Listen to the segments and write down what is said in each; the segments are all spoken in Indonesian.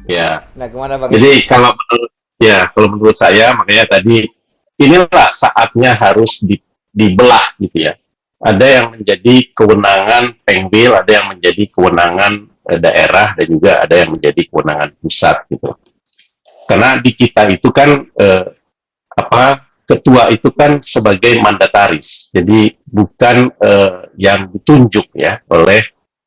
Ya. Nah, kemana Bang Jadi ini? kalau menurut saya makanya tadi inilah saatnya harus dibelah gitu ya. Ada yang menjadi kewenangan Pengwil, ada yang menjadi kewenangan daerah, dan juga ada yang menjadi kewenangan pusat gitu. Karena di kita itu kan ketua itu kan sebagai mandataris, jadi bukan yang ditunjuk ya oleh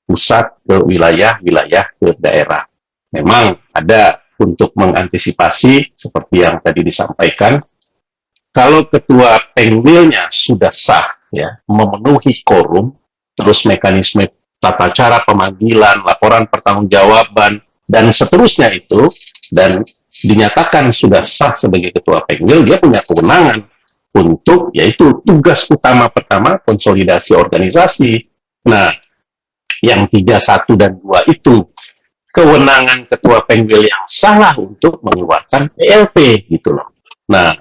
pusat ke wilayah, wilayah ke daerah. Memang ada untuk mengantisipasi seperti yang tadi disampaikan, kalau ketua Pengwilnya sudah sah ya, memenuhi quorum, terus mekanisme tata cara pemanggilan, laporan pertanggungjawaban, dan seterusnya itu, dan dinyatakan sudah sah sebagai ketua Pengwil, dia punya kewenangan untuk, yaitu tugas utama pertama, konsolidasi organisasi. Nah, yang 3, 1, dan 2 itu kewenangan ketua Pengwil yang salah untuk mengeluarkan PLP gitu loh. Nah,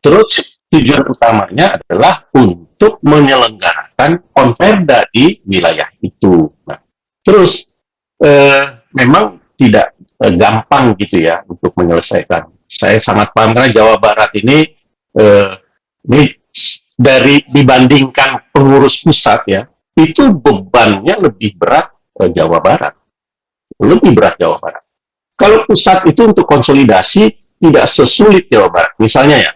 terus tujuan utamanya adalah untuk menyelenggarakan konperda di wilayah itu. Nah, terus memang tidak gampang gitu ya untuk menyelesaikan. Saya sangat paham karena Jawa Barat ini dari dibandingkan pengurus pusat ya, itu bebannya lebih berat Jawa Barat, lebih berat Jawa Barat. Kalau pusat itu untuk konsolidasi tidak sesulit Jawa Barat. Misalnya ya,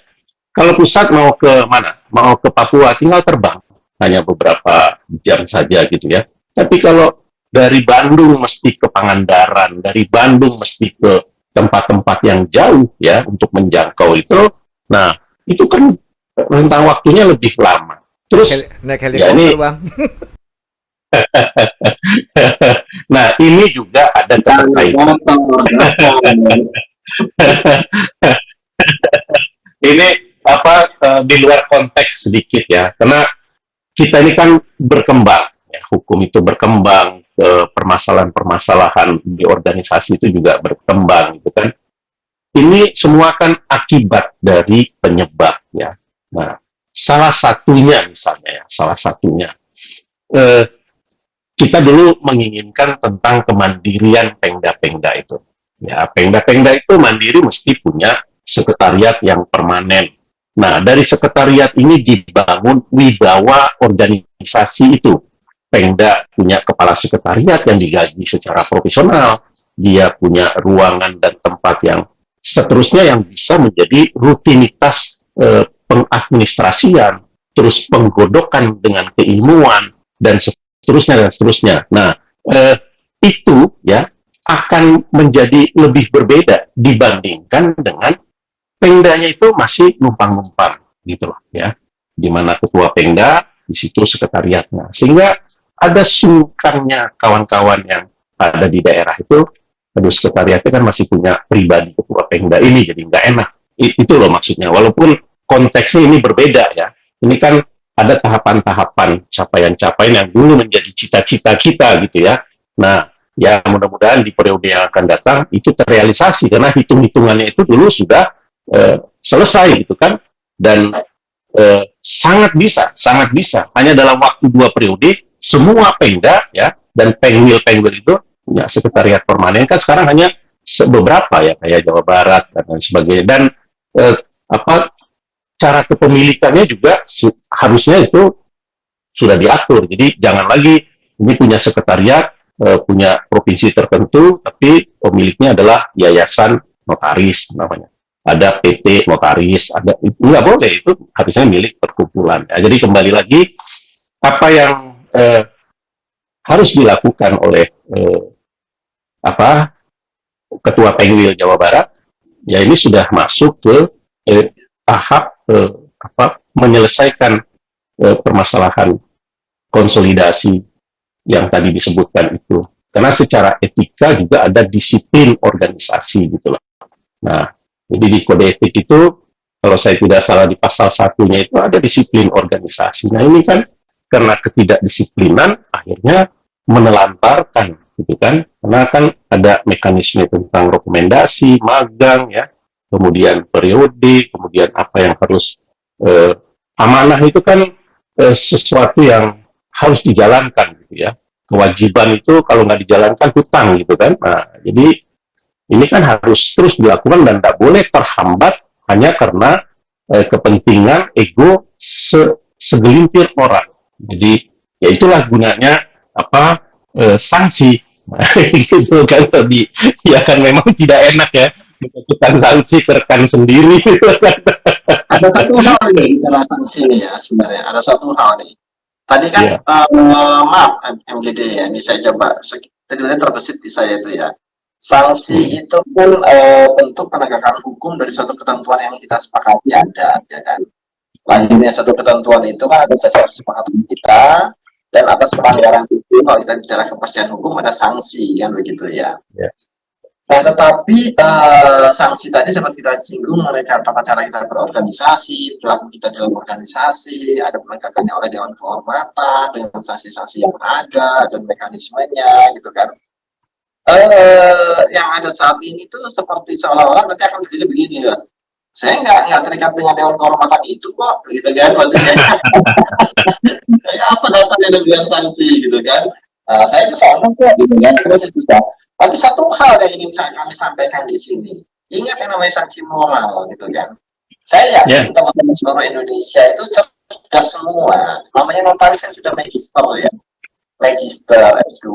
kalau pusat mau ke mana? Mau ke Papua, tinggal terbang. Hanya beberapa jam saja gitu ya. Tapi kalau dari Bandung mesti ke Pangandaran, dari Bandung mesti ke tempat-tempat yang jauh ya untuk menjangkau itu, nah itu kan rentang waktunya lebih lama. Terus Naik ya helikopter ini, Bang. nah ini juga ada keterkaitan. Ini di luar konteks sedikit ya, karena kita ini kan berkembang, ya, hukum itu berkembang, permasalahan-permasalahan di organisasi itu juga berkembang, gitu kan. Ini semua kan akibat dari penyebab, ya. Nah, salah satunya misalnya, ya, salah satunya, eh, kita dulu menginginkan tentang kemandirian pengda-pengda itu. Ya, pengda-pengda itu mandiri mesti punya sekretariat yang permanen. Nah, dari sekretariat ini dibangun wibawa organisasi itu. Pengda punya kepala sekretariat yang digaji secara profesional, dia punya ruangan dan tempat yang seterusnya yang bisa menjadi rutinitas pengadministrasian, terus penggodokan dengan keilmuan, dan seterusnya dan seterusnya. Nah, itu ya akan menjadi lebih berbeda dibandingkan dengan pengdanya itu masih numpang-numpang gitu loh ya. Di mana ketua pengda, di situ sekretariatnya. Sehingga ada sungkannya kawan-kawan yang ada di daerah itu, aduh sekretariatnya kan masih punya pribadi ketua pengda ini, jadi nggak enak. Itu loh maksudnya. Walaupun konteksnya ini berbeda ya. Ini kan ada tahapan-tahapan capaian-capaian yang dulu menjadi cita-cita kita gitu ya. Nah, ya mudah-mudahan di periode yang akan datang itu terrealisasi karena hitung-hitungannya itu dulu sudah selesai gitu kan, dan sangat bisa hanya dalam waktu 2 periode semua pengda ya dan pengwil itu punya sekretariat permanen. Kan sekarang hanya beberapa ya kayak Jawa Barat dan lain sebagainya, dan eh, apa cara kepemilikannya juga harusnya itu sudah diatur. Jadi jangan lagi ini punya sekretariat, punya provinsi tertentu, tapi pemiliknya adalah yayasan notaris namanya. Ada PT notaris, ada nggak boleh, itu harusnya milik perkumpulan. Ya, jadi kembali lagi apa yang harus dilakukan oleh apa Ketua Pengwil Jawa Barat, ya ini sudah masuk ke tahap menyelesaikan permasalahan konsolidasi yang tadi disebutkan itu. Karena secara etika juga ada disiplin organisasi gitu loh. Nah, jadi di kode etik itu kalau saya tidak salah di pasal satunya itu ada disiplin organisasi. Nah, ini kan karena ketidakdisiplinan akhirnya menelantarkan gitu kan. Karena kan ada mekanisme tentang rekomendasi, magang ya, kemudian periode, kemudian apa yang harus amanah itu kan sesuatu yang harus dijalankan gitu ya. Kewajiban itu kalau nggak dijalankan hutang gitu kan. Nah, jadi Ini kan harus terus dilakukan dan tidak boleh terhambat hanya karena kepentingan ego segelintir orang. Jadi ya itulah gunanya sanksi. Gitu kan tadi, ya kan memang tidak enak ya melakukan sanksi ke rekan sendiri. Ada satu hal nih dalam sanksi ini ya sebenarnya. Ada satu hal nih. Tadi kan Ya. maaf MGD ya, ini saya coba tadi terbesit di saya itu ya. Sanksi itu pun bentuk penegakan hukum dari suatu ketentuan yang kita sepakati ada, ya kan. Lahirnya satu ketentuan itu kan atas dasar kesepakatan kita, dan atas pelanggaran itu kalau kita bicara kepastian hukum ada sanksi kan begitu ya. Ya. Nah, tetapi sanksi tadi seperti kita singgung mengenai tata cara kita berorganisasi, perilaku kita dalam organisasi, ada penegakannya oleh Dewan Kehormatan dengan sanksi-sanksi yang ada dan mekanismenya gitu kan. Yang ada saat ini tuh seperti seolah-olah nanti akan terjadi begini ya. Saya nggak terikat dengan Dewan Kehormatan itu kok, gitu kan maksudnya. Apa dasarnya dengan sanksi gitu kan? Saya itu soalnya kok gitu kan, terus juga. Tapi satu hal yang ingin kami sampaikan di sini, ingat yang namanya sanksi moral gitu kan. Saya yakin teman-teman seluruh Indonesia itu cerdas semua. Namanya notaris kan sudah magister ya. Magister, S2,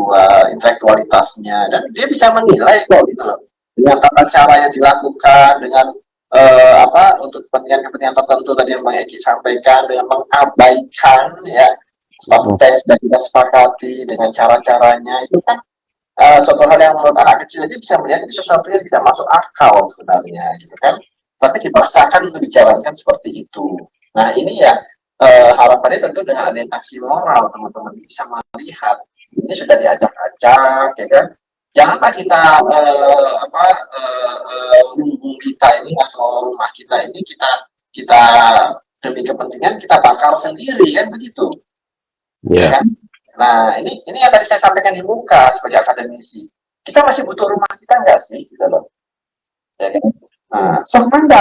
intelektualitasnya, dan dia bisa menilai kok gitu loh. Dengan tata cara yang dilakukan, dengan untuk kepentingan-kepentingan tertentu tadi yang Bang Eki sampaikan, dengan mengabaikan ya statuta yang sudah kita sepakati dengan cara-caranya itu kan suatu hal yang menurut anak kecil aja bisa melihat itu sesuatu yang tidak masuk akal sebenarnya gitu kan, tapi dipaksakan untuk dijalankan seperti itu. Nah ini ya harapannya tentu dengan adanya sanksi moral teman-teman bisa melihat ini sudah diajak-ajak ya kan, janganlah kita lumbung kita ini atau rumah kita ini kita demi kepentingan kita bakar sendiri kan begitu. Ya kan? Nah, ini yang tadi saya sampaikan di muka sebagai akademisi. Kita masih butuh rumah kita nggak sih? Gitu loh. Ya kan? Nah,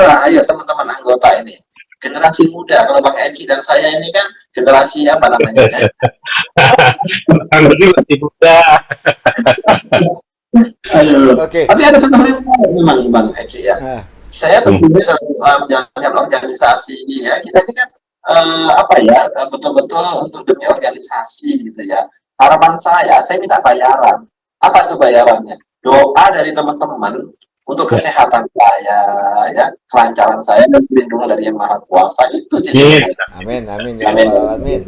lah, ayo teman-teman anggota ini. Generasi muda, kalau Bang Eki dan saya ini kan generasi apa namanya? Ini masih muda. Okay. Tapi ada satu hal memang Bang Eki ya. Saya tentunya dalam menjalankan organisasi ya, kita ini kan betul-betul untuk demi organisasi gitu ya. Harapan saya minta bayaran. Apa itu bayarannya? Doa dari teman-teman untuk kesehatan saya, ya, kelancaran saya dan perlindungan dari Yang Maha Kuasa itu sih. Amin, amin, ya amin.